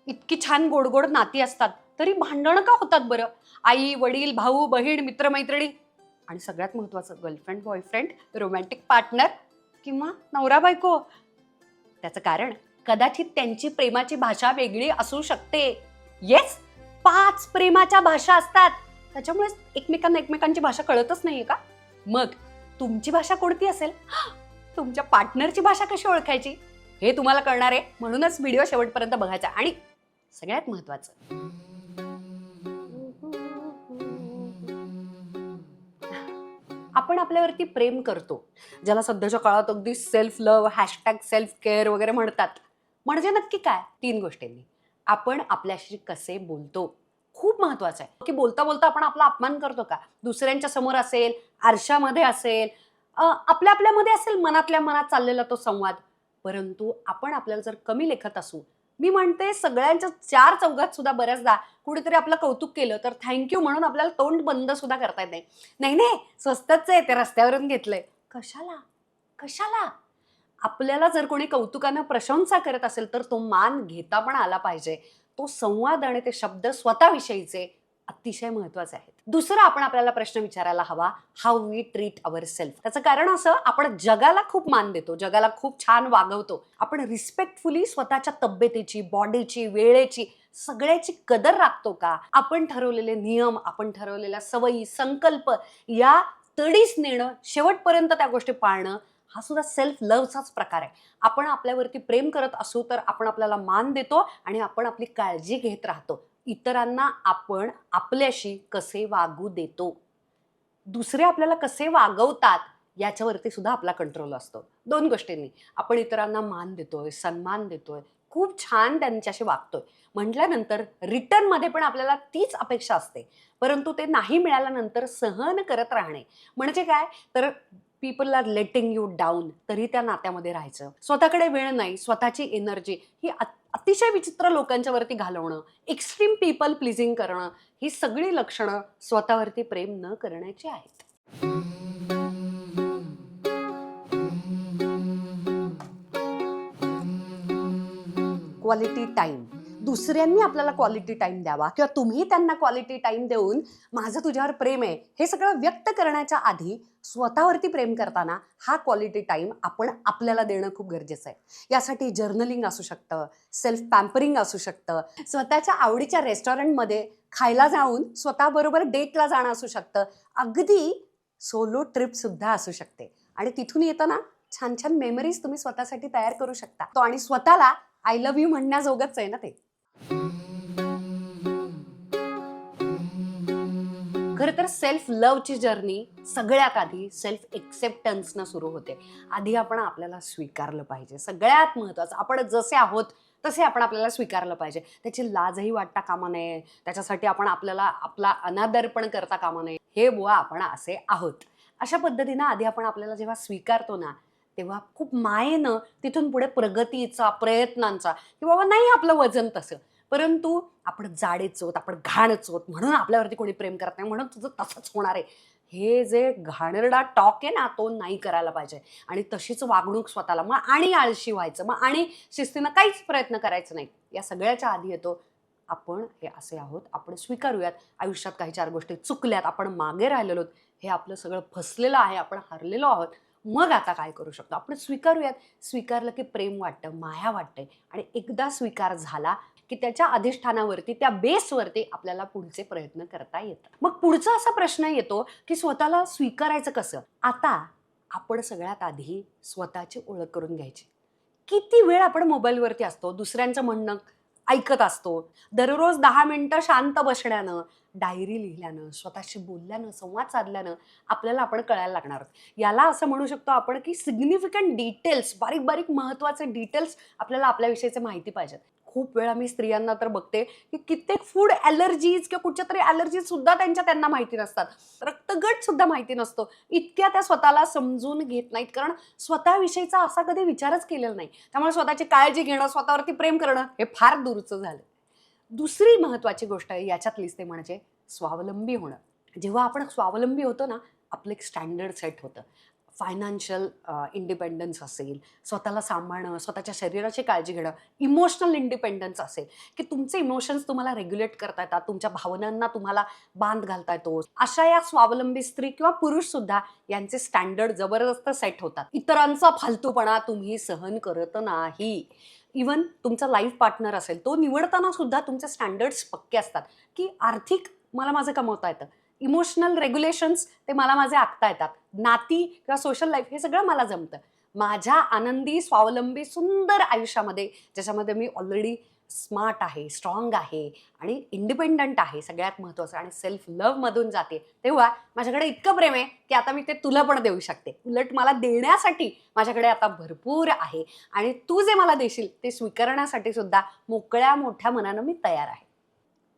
इतकी छान गोड गोड नाती असतात तरी भांडणं का होतात बरं? आई वडील भाऊ बहीण मित्रमैत्रिणी आणि सगळ्यात महत्वाचं गर्लफ्रेंड बॉयफ्रेंड रोमॅन्टिक पार्टनर किंवा नवरा बायको. त्याचं कारण कदाचित त्यांची प्रेमाची भाषा वेगळी असू शकते. येस, 5 प्रेमाच्या भाषा असतात. त्याच्यामुळे एकमेकांना एकमेकांची भाषा कळतच नाहीये का? मग तुमची भाषा कोणती असेल? तुमच्या पार्टनरची भाषा कशी ओळखायची हे तुम्हाला कळणार आहे. म्हणूनच व्हिडिओ शेवटपर्यंत बघायचा. आणि सगळ्यात महत्वाचं, आपण आपल्यावरती प्रेम करतो, ज्याला सध्याच्या काळात अगदी self love hashtag self care वगैरे म्हणतात. म्हणजे नक्की काय? 3 गोष्टींनी. आपण आपल्याशी कसे बोलतो, खूप महत्वाचं आहे की बोलता बोलता आपण आपला अपमान करतो का? दुसऱ्यांच्या समोर असेल, आरशामध्ये असेल, आपल्या आपल्यामध्ये असेल, मनातल्या मनात चाललेला तो संवाद. परंतु आपण आपल्याला जर कमी लेखत असू, मी म्हणते सगळ्यांच्या 4 चौघात सुद्धा बऱ्याचदा कुणीतरी आपलं कौतुक केलं तर थँक्यू म्हणून आपल्याला तोंड बंद सुद्धा करता येत नाही. नाही नाही, स्वस्तच आहे, ते रस्त्यावरून घेतलंय. कशाला? कशाला? आपल्याला जर कोणी कौतुकानं प्रशंसा करत असेल तर तो मान घेता पण आला पाहिजे. तो संवाद आणि ते शब्द स्वतःविषयीचे अतिशय महत्वाचे आहेत. दुसरं, आपण आपल्याला प्रश्न विचारायला हवा, how we treat our self. त्याचं कारण असं, आपण जगाला खूप मान देतो, जगाला खूप छान वागवतो. आपण रिस्पेक्टफुली स्वतःच्या तब्येतीची, बॉडीची, वेळेची, सगळ्याची कदर राखतो का? आपण ठरवलेले नियम, आपण ठरवलेल्या सवयी, संकल्प या तडीस नेणं, शेवटपर्यंत त्या गोष्टी पाळणं, हा सुद्धा सेल्फ लव्हचाच प्रकार आहे. आपण आपल्यावरती प्रेम करत असू तर आपण आपल्याला मान देतो आणि आपण आपली काळजी घेत राहतो. इतरांना आपण आपल्याशी कसे वागू देतो, दुसरे आपल्याला कसे वागवतात याच्यावरती सुद्धा आपला कंट्रोल असतो. 2 गोष्टींनी. आपण इतरांना मान देतोय, सन्मान देतोय, खूप छान त्यांच्याशी वागतोय म्हटल्यानंतर रिटर्नमध्ये पण आपल्याला तीच अपेक्षा असते. परंतु ते नाही मिळाल्यानंतर सहन करत राहणे म्हणजे काय? तर people are letting you down, तरी त्या नात्यामध्ये राहायचं. स्वतःकडे वेळ नाही, स्वतःची एनर्जी ही अतिशय विचित्र लोकांच्या वरती घालवणं, एक्स्ट्रीम पीपल प्लीजिंग करणं, ही सगळी लक्षणं स्वतःवरती प्रेम न करण्याची आहेत. Quality time. दुसऱ्यांनी आपल्याला क्वालिटी टाइम द्यावा किंवा तुम्ही त्यांना क्वालिटी टाइम देऊन माझं तुझ्यावर प्रेम आहे हे सगळं व्यक्त करण्याच्या आधी स्वतःवरती प्रेम करताना हा क्वालिटी टाइम आपण आपल्याला देणं खूप गरजेचं आहे. यासाठी जर्नलिंग असू शकतं, सेल्फ पॅम्परिंग असू शकतं, स्वतःच्या आवडीच्या रेस्टॉरंटमध्ये खायला जाऊन स्वतःबरोबर डेटला जाणं असू शकतं, अगदी सोलो ट्रिप सुद्धा असू शकते. आणि तिथून येताना छान छान मेमरीज तुम्ही स्वतःसाठी तयार करू शकता. तो आणि स्वतःला आय लव्ह यू म्हणण्याजोगच आहे ना ते. खरं तर सेल्फ लव्हची जर्नी सगळ्यात आधी सेल्फ एक्सेप्टन्सनं सुरू होते. आधी आपण आपल्याला स्वीकारलं पाहिजे. सगळ्यात महत्त्वाचं, आपण जसे आहोत तसे आपण आपल्याला स्वीकारलं पाहिजे. त्याची लाजही वाटता कामा नये. त्याच्यासाठी आपण आपल्याला आपला अनादर पण करता कामा नये. हे बुवा आपण असे आहोत. अशा पद्धतीनं आधी आपण आपल्याला जेव्हा स्वीकारतो ना, तेव्हा खूप मायेनं तिथून पुढे प्रगतीचा, प्रयत्नांचा, की बाबा नाही आपलं वजन तसं. परंतु आपण जाडेच आहोत, आपण घाणच आहोत, म्हणून आपल्यावरती कोणी प्रेम करत नाही, म्हणून तुझं तसंच होणार आहे. हे जे घाणेरडा टॉक आहे ना, तो नाही करायला पाहिजे. आणि तशीच वागणूक स्वतःला, मग आणि आळशी व्हायचं, मग आणि शिस्तीनं काहीच प्रयत्न करायचं नाही. या सगळ्याच्या आधी येतो, आपण हे असे आहोत, आपण स्वीकारूयात. आयुष्यात काही 4 गोष्टी चुकल्यात, आपण मागे राहिलेलो आहोत, हे आपलं सगळं फसलेलं आहे, आपण हरलेलो आहोत. मग आता काय करू शकतो? आपण स्वीकारूयात. स्वीकारलं की प्रेम वाटतं, माया वाटते. आणि एकदा स्वीकार झाला की त्याच्या अधिष्ठानावरती, त्या बेसवरती आपल्याला पुढचे प्रयत्न करता येतात. मग पुढचा असा प्रश्न येतो की स्वतःला स्वीकारायचं कसं? आता आपण सगळ्यात आधी स्वतःची ओळख करून घ्यायची. किती वेळ आपण मोबाईलवरती असतो, दुसऱ्यांचं म्हणणं ऐकत असतो. दररोज 10 मिनिटं शांत बसण्यानं, डायरी लिहिल्यानं, स्वतःशी बोलल्यानं, संवाद साधल्यानं आपल्याला आपण कळायला लागणार आहोत. याला असं म्हणू शकतो आपण की सिग्निफिकंट डिटेल्स, बारीक बारीक महत्त्वाचे डिटेल्स आपल्याला आपल्याविषयीचे माहिती पाहिजेत. खूप वेळा मी स्त्रियांना तर बघते की कित्येक फूड ॲलर्जीज किंवा कुठच्यातरी ॲलर्जीज सुद्धा त्यांना माहिती नसतात. रक्तगट सुद्धा माहिती नसतो. इतक्या त्या स्वतःला समजून घेत नाहीत, कारण स्वतःविषयीचा असा कधी विचारच केलेला नाही. त्यामुळे स्वतःची काळजी घेणं, स्वतःवरती प्रेम करणं हे फार दूरचं झालं. दुसरी महत्त्वाची गोष्ट आहे याच्यातलीच, ते म्हणजे स्वावलंबी होणं. जेव्हा आपण स्वावलंबी होतो ना, आपलं एक स्टँडर्ड सेट होतं. फायनान्शियल इंडिपेंडन्स असेल, स्वतःला सांभाळणं, स्वतःच्या शरीराची काळजी घेणं, इमोशनल इंडिपेंडन्स असेल, की तुमचे इमोशन्स तुम्हाला रेग्युलेट करता येतात, तुमच्या भावनांना तुम्हाला बांध घालता येतो. अशा या स्वावलंबी स्त्री किंवा पुरुषसुद्धा यांचे स्टँडर्ड जबरदस्त सेट होतात. इतरांचा फालतूपणा तुम्ही सहन करत नाही. इवन तुमचा लाईफ पार्टनर असेल, तो निवडताना सुद्धा तुमचे स्टँडर्ड्स पक्के असतात, की आर्थिक मला माझं कमवता येतं, इमोशनल रेग्युलेशन्स ते मला माझे आखता येतात, नाती किंवा सोशल लाईफ हे सगळं मला जमतं. माझ्या आनंदी, स्वावलंबी, सुंदर आयुष्यामध्ये, ज्याच्यामध्ये मी ऑलरेडी स्मार्ट आहे, स्ट्रॉंग आहे आणि इंडिपेंडंट आहे, सगळ्यात महत्त्वाचं, आणि सेल्फ लव्हमधून जाते, तेव्हा माझ्याकडे इतकं प्रेम आहे की आता मी ते तुला पण देऊ शकते. उलट मला देण्यासाठी माझ्याकडे आता भरपूर आहे आणि तू जे मला देशील ते स्वीकारण्यासाठी सुद्धा मोकळ्या मोठ्या मनानं मी तयार आहे.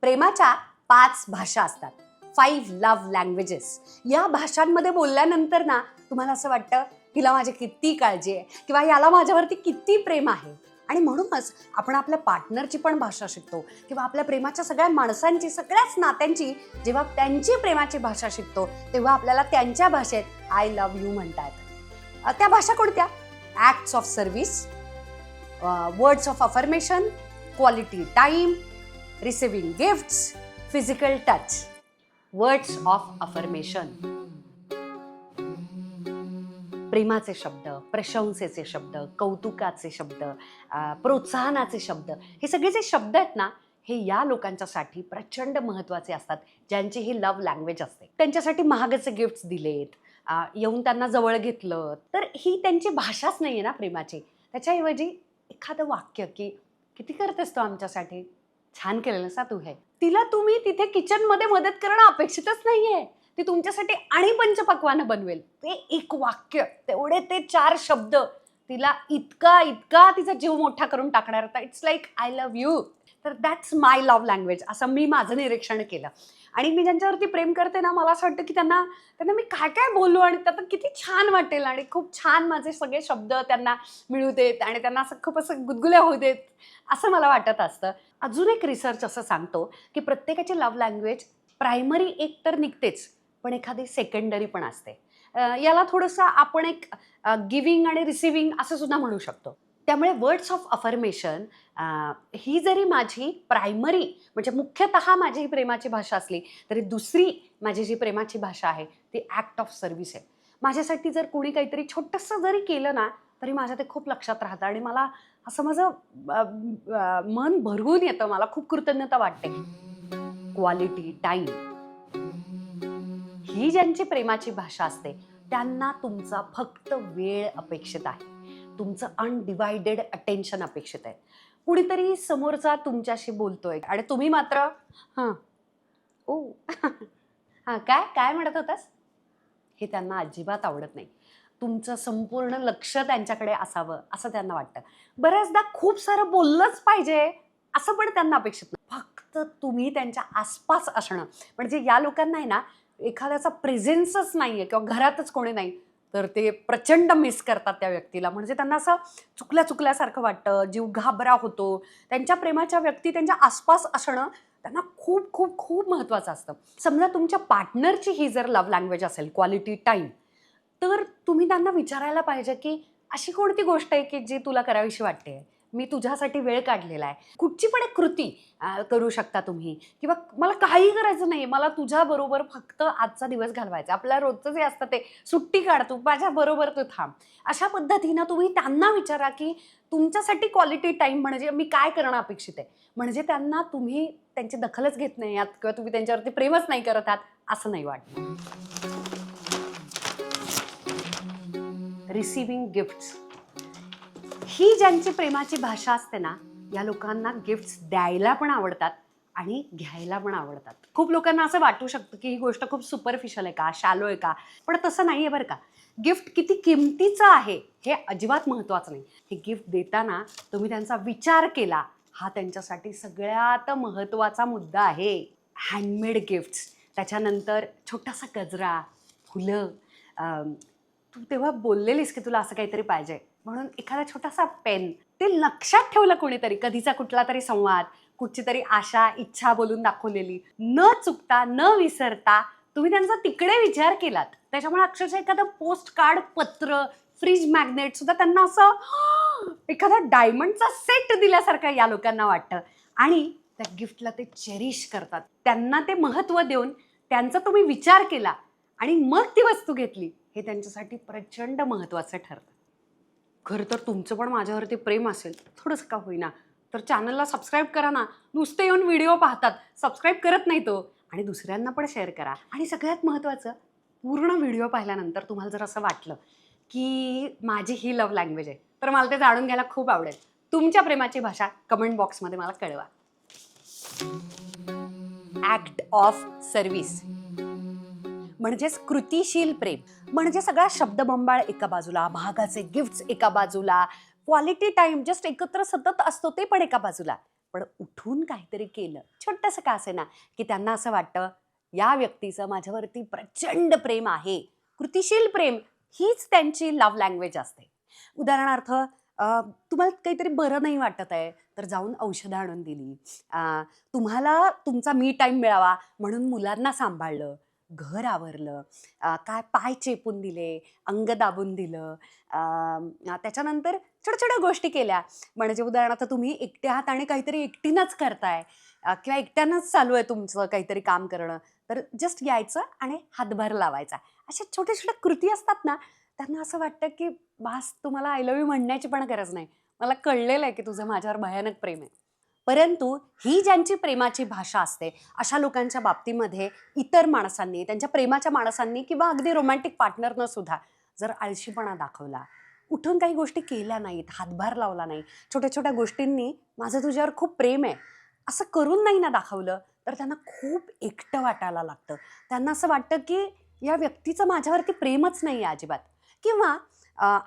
प्रेमाच्या 5 भाषा असतात, 5 लव्ह लँग्वेजेस. या भाषांमध्ये बोलल्यानंतर ना तुम्हाला असं वाटतं हिला माझी किती काळजी आहे किंवा याला माझ्यावरती किती प्रेम आहे. आणि म्हणूनच आपण आपल्या पार्टनरची पण भाषा शिकतो किंवा आपल्या प्रेमाच्या सगळ्या माणसांची, सगळ्याच नात्यांची जेव्हा त्यांची प्रेमाची भाषा शिकतो तेव्हा आपल्याला त्यांच्या भाषेत आय लव्ह यू म्हणता येतं. त्या भाषा कोणत्या? Acts of service, words of affirmation, quality time, receiving gifts, physical touch. Words of affirmation, प्रेमाचे शब्द, प्रशंसेचे शब्द, कौतुकाचे शब्द, प्रोत्साहनाचे शब्द, हे सगळे जे शब्द आहेत ना, हे या लोकांच्यासाठी प्रचंड महत्त्वाचे असतात, ज्यांची ही लव्ह लँग्वेज असते. त्यांच्यासाठी महागाचे गिफ्ट्स दिलेत, येऊन त्यांना जवळ घेतलं, तर ही त्यांची भाषाच नाही आहे ना प्रेमाची. त्याच्याऐवजी एखादं वाक्य, की किती करतेस तू आमच्यासाठी, छान केलेलं सा तू हे. तिला तुम्ही तिथे किचनमध्ये मदत करणं अपेक्षितच नाहीये. ती तुमच्यासाठी आणि पंचपक्वान्न बनवेल. ते एक वाक्य, तेवढे ते 4 शब्द तिला इतका इतका तिचा जीव मोठा करून टाकणार होता. It's like I love you. तर दॅट्स माय लव्ह लँग्वेज, असं मी माझं निरीक्षण केलं. आणि मी ज्यांच्यावरती प्रेम करते ना, मला असं वाटतं की त्यांना मी काय काय बोलू आणि त्यात किती छान वाटेल आणि खूप छान माझे सगळे शब्द त्यांना मिळू देत आणि त्यांना असं खूप असं गुदगुल्या होऊ देत, असं मला वाटत असतं. अजून एक रिसर्च असं सांगतो की प्रत्येकाची लव्ह लँग्वेज प्रायमरी एक तर निघतेच, पण एखादी सेकंडरी पण असते. याला थोडंसं आपण एक गिव्हिंग आणि रिसिव्हिंग असं सुद्धा म्हणू शकतो. त्यामुळे वर्ड्स ऑफ अफर्मेशन ही जरी माझी प्रायमरी म्हणजे मुख्यतः माझी ही प्रेमाची भाषा असली, तरी दुसरी माझी जी प्रेमाची भाषा आहे ती ॲक्ट ऑफ सर्व्हिस आहे. माझ्यासाठी जर कोणी काहीतरी छोटंसं जरी केलं ना, तरी माझ्या ते खूप लक्षात राहतं आणि मला असं माझं मन भरवून येतं, मला खूप कृतज्ञता वाटते. क्वालिटी टाईम ही ज्यांची प्रेमाची भाषा असते त्यांना तुमचा फक्त वेळ अपेक्षित आहे, तुमचं अनडिवायडेड अटेन्शन अपेक्षित आहे. कुणीतरी समोरचा तुमच्याशी बोलतोय आणि तुम्ही मात्र हां ओ हां काय काय म्हणत होतास, हे त्यांना अजिबात आवडत नाही. तुमचं संपूर्ण लक्ष त्यांच्याकडे असावं असं त्यांना वाटतं. बऱ्याचदा खूप सारं बोललंच पाहिजे असं पण त्यांना अपेक्षित नाही. फक्त तुम्ही त्यांच्या आसपास असणं, म्हणजे या लोकांना आहे ना, एखाद्याचा प्रेझेन्सच नाही आहे किंवा घरातच कोणी नाही, तर ते प्रचंड मिस करतात त्या व्यक्तीला. म्हणजे त्यांना असं चुकल्यासारखं वाटतं, जीव घाबरा होतो. त्यांच्या प्रेमाच्या व्यक्ती त्यांच्या आसपास असणं त्यांना खूप खूप खूप महत्त्वाचं असतं. समजा तुमच्या पार्टनरची ही जर लव्ह लँग्वेज असेल क्वालिटी टाईम, तर तुम्ही त्यांना विचारायला पाहिजे की अशी कोणती गोष्ट आहे की जी तुला करावीशी वाटते, मी तुझ्यासाठी वेळ काढलेला आहे. कुठची पण एक कृती करू शकता तुम्ही, किंवा मला काही करायचं नाही, मला तुझ्याबरोबर फक्त आजचा दिवस घालवायचा. आपल्या रोजचं जे असतं ते सुट्टी काढ, तू माझ्याबरोबर तू थांब. अशा पद्धतीनं तुम्ही त्यांना विचारा की तुमच्यासाठी क्वालिटी टाईम म्हणजे मी काय करणं अपेक्षित आहे. म्हणजे त्यांना तुम्ही त्यांची दखलच घेत नाही आहात किंवा तुम्ही त्यांच्यावरती प्रेमच नाही करत आहात असं नाही वाटतं. रिसिव्हिंग गिफ्ट्स ही ज्यांची प्रेमाची भाषा असते ना, या लोकांना गिफ्ट्स द्यायला पण आवडतात आणि घ्यायला पण आवडतात. खूप लोकांना असं वाटू शकतं की ही गोष्ट खूप सुपरफिशियल आहे का, शॅलो आहे का, पण तसं नाही आहे बरं का. गिफ्ट किती किमतीचं आहे हे अजिबात महत्त्वाचं नाही. हे गिफ्ट देताना तुम्ही त्यांचा विचार केला, हा त्यांच्यासाठी सगळ्यात महत्त्वाचा मुद्दा आहे. हँडमेड गिफ्ट्स, त्याच्यानंतर छोटासा गजरा, फुलं. तू तेव्हा बोललेलीस की तुला असं काहीतरी पाहिजे, म्हणून एखादा छोटासा पेन, ते लक्षात ठेवलं कोणीतरी, कधीचा कुठला तरी संवाद, कुठची तरी आशा, इच्छा बोलून दाखवलेली, न चुकता न विसरता तुम्ही त्यांचा तिकडे विचार केलात. त्याच्यामुळे अक्षरशः एखादं पोस्ट कार्ड, पत्र, फ्रीज मॅग्नेट सुद्धा त्यांना असं एखादा डायमंडचा सेट दिल्यासारखं या लोकांना वाटतं आणि त्या गिफ्टला ते चेरिश करतात. त्यांना ते महत्त्व देऊन त्यांचा तुम्ही विचार केला आणि मग ती वस्तू घेतली, हे त्यांच्यासाठी प्रचंड महत्त्वाचं ठरतं. खरं तर तुमचं पण माझ्यावरती प्रेम असेल, थोडंसं का होईना, तर चॅनलला सबस्क्राईब करा ना. नुसते येऊन व्हिडिओ पाहतात, सबस्क्राईब करत नाही तो. आणि दुसऱ्यांना पण शेअर करा. आणि सगळ्यात महत्त्वाचं, पूर्ण व्हिडिओ पाहिल्यानंतर तुम्हाला जर असं वाटलं की माझी ही लव्ह लँग्वेज आहे, तर मला ते जाणून घ्यायला खूप आवडेल. तुमच्या प्रेमाची भाषा कमेंट बॉक्समध्ये मला कळवा. ॲक्ट ऑफ सर्व्हिस म्हणजेच कृतिशील प्रेम. म्हणजे सगळा शब्दबंबाळ एका बाजूला, महागाचे गिफ्ट्स एका बाजूला, क्वालिटी टाइम जस्ट एकत्र सतत असतो ते पण एका बाजूला. पण उठून काहीतरी केलं, छोटंसं का असेना, की त्यांना असं वाटतं या व्यक्तीचं माझ्यावरती प्रचंड प्रेम आहे. कृतिशील प्रेम हीच त्यांची लव्ह लँग्वेज असते. उदाहरणार्थ तुम्हाला काहीतरी बरं नाही वाटत आहे, तर जाऊन औषधं आणून दिली. तुम्हाला तुमचा मी टाईम मिळावा म्हणून मुलांना सांभाळलं, घर आवरलं, काय पाय चेपून दिले, अंग दाबून दिलं. त्याच्यानंतर छोट्या छोट्या गोष्टी केल्या. म्हणजे उदाहरणार्थ तुम्ही एकटे आहात आणि काहीतरी एकटीनंच करताय किंवा एकट्यानंच चालू आहे तुमचं काहीतरी काम करणं, तर जस्ट यायचं आणि हातभार लावायचा. अशा छोट्या छोट्या कृती असतात ना, त्यांना असं वाटतं की बास, तुम्हाला आय लव्ह यू म्हणण्याची पण गरज नाही. मला कळलेलं आहे की तुझं माझ्यावर भयानक प्रेम आहे. परंतु ही ज्यांची प्रेमाची भाषा असते, अशा लोकांच्या बाबतीमध्ये इतर माणसांनी, त्यांच्या प्रेमाच्या माणसांनी किंवा अगदी रोमॅन्टिक पार्टनरनं सुद्धा जर आळशीपणा दाखवला, उठून काही गोष्टी केल्या नाहीत, हातभार लावला नाही, छोट्या छोट्या गोष्टींनी माझं तुझ्यावर खूप प्रेम आहे असं करून नाही ना दाखवलं, तर त्यांना खूप एकटं वाटायला लागतं. त्यांना असं वाटतं की या व्यक्तीचं माझ्यावरती प्रेमच नाही आहे अजिबात. किंवा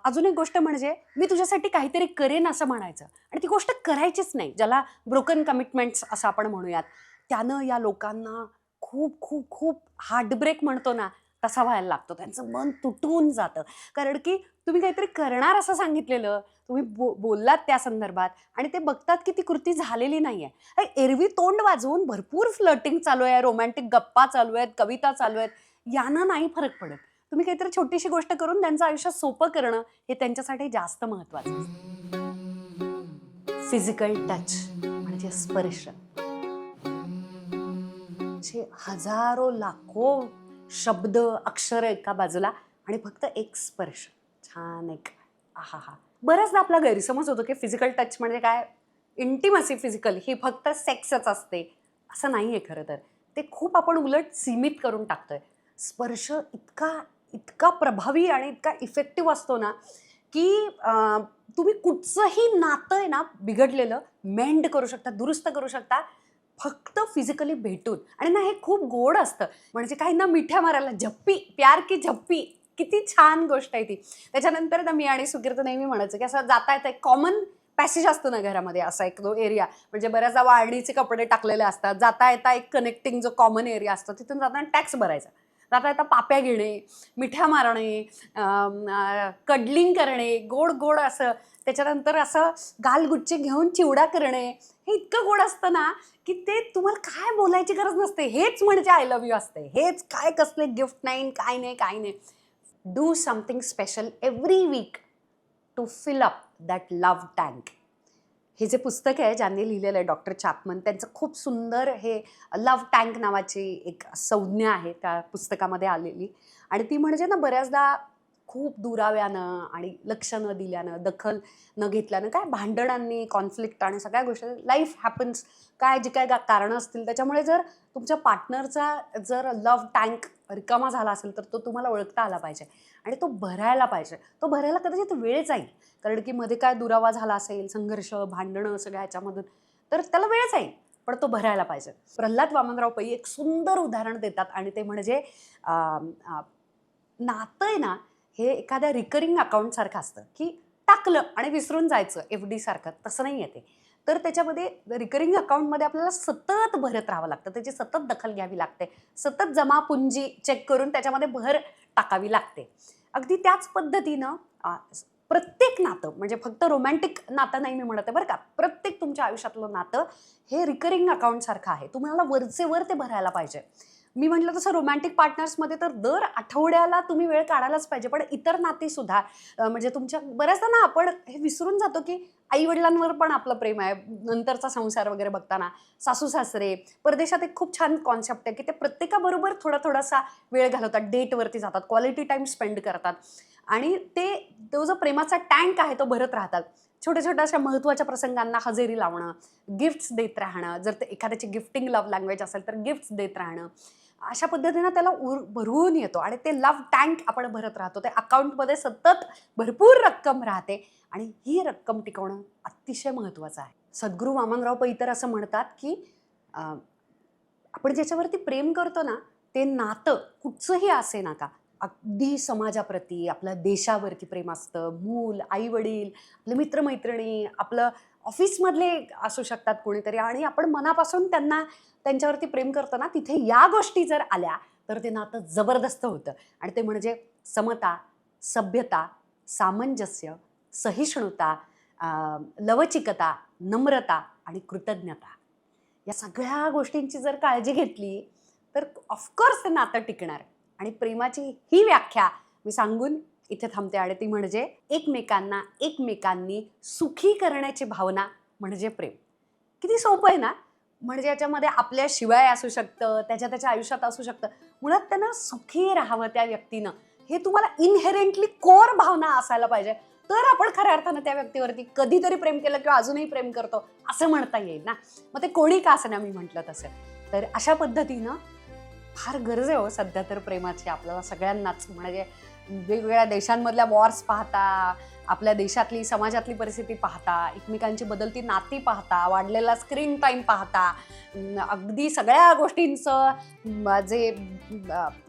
अजून एक गोष्ट म्हणजे मी तुझ्यासाठी काहीतरी करेन असं म्हणायचं आणि ती गोष्ट करायचीच नाही, ज्याला ब्रोकन कमिटमेंट्स असं आपण म्हणूयात. त्यानं या लोकांना खूप खूप खूप हार्टब्रेक म्हणतो ना, तसा व्हायला लागतो. त्यांचं मन तुटून जातं. कारण की तुम्ही काहीतरी करणार असं सांगितलेलं, तुम्ही बोललात त्या संदर्भात आणि ते बघतात की ती कृती झालेली नाही आहे. एरवी तोंड वाजवून भरपूर फ्लर्टिंग चालू आहे, रोमॅन्टिक गप्पा चालू आहेत, कविता चालू आहेत, यानं नाही फरक पडत. तुम्ही काहीतरी छोटीशी गोष्ट करून त्यांचं आयुष्य सोपं करणं हे त्यांच्यासाठी जास्त महत्त्वाचं असतं. फिजिकल टच म्हणजे स्पर्श. हजारो लाखो शब्द, अक्षर एका बाजूला आणि फक्त एक स्पर्श. छान एक आहा. बऱ्याचदा आपला गैरसमज होतो की फिजिकल टच म्हणजे काय, इंटिमसी फिजिकल ही फक्त सेक्सच असते. असं नाही आहे खरं तर. ते खूप आपण उलट सीमित करून टाकतोय. स्पर्श इतका इतका प्रभावी आणि इतका इफेक्टिव्ह असतो ना, की तुम्ही कुठचंही नातं आहे ना बिघडलेलं मेंड करू शकता, दुरुस्त करू शकता फक्त फिजिकली भेटून. आणि ना हे खूप गोड असतं. म्हणजे काही ना मिठ्या मारायला, झप्पी, प्यार की झप्पी, किती छान गोष्ट आहे ती. त्याच्यानंतर ना मी आणि सुकीर्त नेहमी म्हणायचं की असं जाता येतं, एक कॉमन पॅसेज असतो ना घरामध्ये, असा एक तो एरिया, म्हणजे बऱ्याचदा वाळणीचे कपडे टाकलेले असतात, जाता येता एक कनेक्टिंग जो कॉमन एरिया असतो तिथून जाताना टॅक्स भरायचा. जाता येता पाप्या घेणे, मिठ्या मारणे, कडलिंग करणे, गोड गोड असं, त्याच्यानंतर असं गालगुच्चे घेऊन चिवडा करणे, हे इतकं गोड असतं ना की ते तुम्हाला काय बोलायची गरज नसते. हेच म्हणजे आय लव्ह यू असते. हेच, काय कसले गिफ्ट नाही, काय नाही, काय नाही. Do something special every week to fill up that love tank. हे जे पुस्तक आहे ज्यांनी लिहिलेलं आहे डॉक्टर चॅपमन, त्यांचं खूप सुंदर हे लव्ह टँक नावाची एक संज्ञा आहे त्या पुस्तकामध्ये आलेली. आणि ती म्हणजे ना बऱ्याचदा खूप दुराव्यानं आणि लक्ष न दिल्यानं, दखल न घेतल्यानं, काय भांडणांनी, कॉन्फ्लिक्ट आणि सगळ्या गोष्टी, लाईफ हॅपन्स, काय जी काय कारणं असतील त्याच्यामुळे जर तुमच्या पार्टनरचा जर लव्ह टँक रिकामा झाला असेल तर तो तुम्हाला ओळखता आला पाहिजे आणि तो भरायला पाहिजे. तो भरायला कदाचित वेळ जाईल, कारण की मध्ये काय दुरावा झाला असेल, संघर्ष, भांडणं सगळ्या ह्याच्यामधून, तर त्याला वेळ जाईल, पण तो भरायला पाहिजे. प्रल्हाद वामनराव पै एक सुंदर उदाहरण देतात आणि ते म्हणजे नातं आहे ना, हे एखाद्या रिकरिंग अकाउंटसारखं असतं की टाकलं आणि विसरून जायचं, FD सारखं. तसं नाही आहे ते. तर त्याच्यामध्ये रिकरिंग अकाउंटमध्ये आपल्याला सतत भरत राहावं लागतं, त्याची सतत दखल घ्यावी लागते, सतत जमा पुंजी चेक करून त्याच्यामध्ये भर टाकावी लागते. अगदी त्याच पद्धतीनं प्रत्येक नातं, म्हणजे फक्त रोमॅन्टिक नातं नाही मी म्हणत आहे बरं का, प्रत्येक तुमच्या आयुष्यातलं नातं हे रिकरिंग अकाउंटसारखं आहे. तुम्हाला वरचे वर ते भरायला पाहिजे. मी म्हटलं तसं रोमॅन्टिक पार्टनर्समध्ये तर दर आठवड्याला तुम्ही वेळ काढायलाच पाहिजे. पण इतर नाती सुद्धा म्हणजे तुमच्या बऱ्याचदा ना आपण हे विसरून जातो की आई वडिलांवर पण आपलं प्रेम आहे. नंतरचा संसार वगैरे बघताना सासू सासरे, परदेशात एक खूप छान कॉन्सेप्ट आहे की ते प्रत्येकाबरोबर थोडासा वेळ घालवतात, डेटवरती जातात, क्वालिटी टाइम स्पेंड करतात आणि तो जो प्रेमाचा टँक आहे तो भरत राहतात. छोट्या छोट्या अशा महत्त्वाच्या प्रसंगांना हजेरी लावणं, गिफ्ट्स देत राहणं, जर ते एखाद्याची गिफ्टिंग लव्ह लँग्वेज असेल तर गिफ्ट्स देत राहणं. अशा पद्धतीनं त्याला भरवून येतो आणि ते लव्ह टँक आपण भरत राहतो. ते अकाउंटमध्ये सतत भरपूर रक्कम राहते आणि ही रक्कम टिकवणं अतिशय महत्त्वाचं आहे. सद्गुरू वामनराव पै तर असं म्हणतात की आपण ज्याच्यावरती प्रेम करतो ना, ते नातं कुठचंही असे ना का, अगदी समाजाप्रती, आपल्या देशावरती प्रेम असतं, मूल, आई-वडील, आपले मित्रमैत्रिणी, आपलं ऑफिसमधले असू शकतात कोणीतरी आणि आपण मनापासून त्यांच्यावरती प्रेम करतो ना, तिथे या गोष्टी जर आल्या तर ते नातं जबरदस्त होतं आणि ते म्हणजे समता, सभ्यता, सामंजस्य, सहिष्णुता, लवचिकता, नम्रता आणि कृतज्ञता. या सगळ्या गोष्टींची जर काळजी घेतली तर ऑफकोर्स ते नातं टिकणार. आणि प्रेमाची ही व्याख्या मी सांगून इथे थांबते आणि ती म्हणजे एकमेकांनी सुखी करण्याची भावना म्हणजे प्रेम. किती सोपं आहे ना. म्हणजे याच्यामध्ये आपल्या शिवाय असू शकतं, त्याच्या आयुष्यात असू शकतं. मुळात त्यांना सुखी राहावं त्या व्यक्तीनं, हे तुम्हाला इनहेरेंटली कोर भावना असायला पाहिजे. तर आपण खऱ्या अर्थानं त्या व्यक्तीवरती कधीतरी प्रेम केलं किंवा अजूनही प्रेम करतो असं म्हणता येईल ना. मग ते कोणी का असं ना, मी म्हटलं तसं. तर अशा पद्धतीनं फार गरज आहे हो सध्या तर प्रेमाची आपल्याला सगळ्यांनाच. म्हणजे वेगवेगळ्या देशांमधल्या वॉर्स पाहता, आपल्या देशातली समाजातली परिस्थिती पाहता, एकमेकांची बदलती नाती पाहता, वाढलेला स्क्रीन टाईम पाहता, अगदी सगळ्या गोष्टींचं जे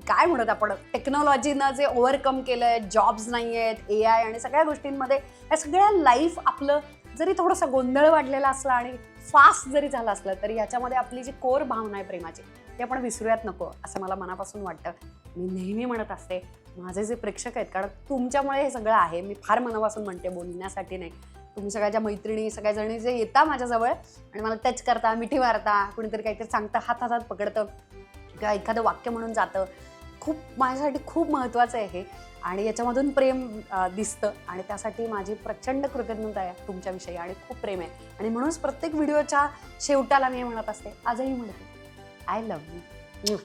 काय म्हणत आपण टेक्नॉलॉजीनं जे ओव्हरकम केलं आहे, जॉब्स नाही आहेत, AI आणि सगळ्या गोष्टींमध्ये या सगळ्या लाईफ आपलं जरी थोडासा गोंधळ वाढलेला असला आणि फास्ट जरी झालं असलं तरी याच्यामध्ये आपली जी कोर भावना आहे प्रेमाची ते आपण विसरूयात नको असं मला मनापासून वाटतं. मी नेहमी म्हणत असते, माझे जे प्रेक्षक आहेत, कारण तुमच्यामुळे हे सगळं आहे, मी फार मनापासून म्हणते, बोलण्यासाठी नाही. तुम्ही सगळ्या मैत्रिणी सगळ्याजणी जे येता माझ्याजवळ आणि मला टच करता, मिठी मारता, कुणीतरी काहीतरी सांगतं, हातात पकडतं किंवा एखादं वाक्य म्हणून जातं, खूप माझ्यासाठी खूप महत्त्वाचं आहे हे आणि याच्यामधून प्रेम दिसतं आणि त्यासाठी माझी प्रचंड कृतज्ञता आहे तुमच्याविषयी आणि खूप प्रेम आहे. आणि म्हणूनच प्रत्येक व्हिडिओच्या शेवटाला मी म्हणत असते, आजही म्हणते, आय लव्ह यू.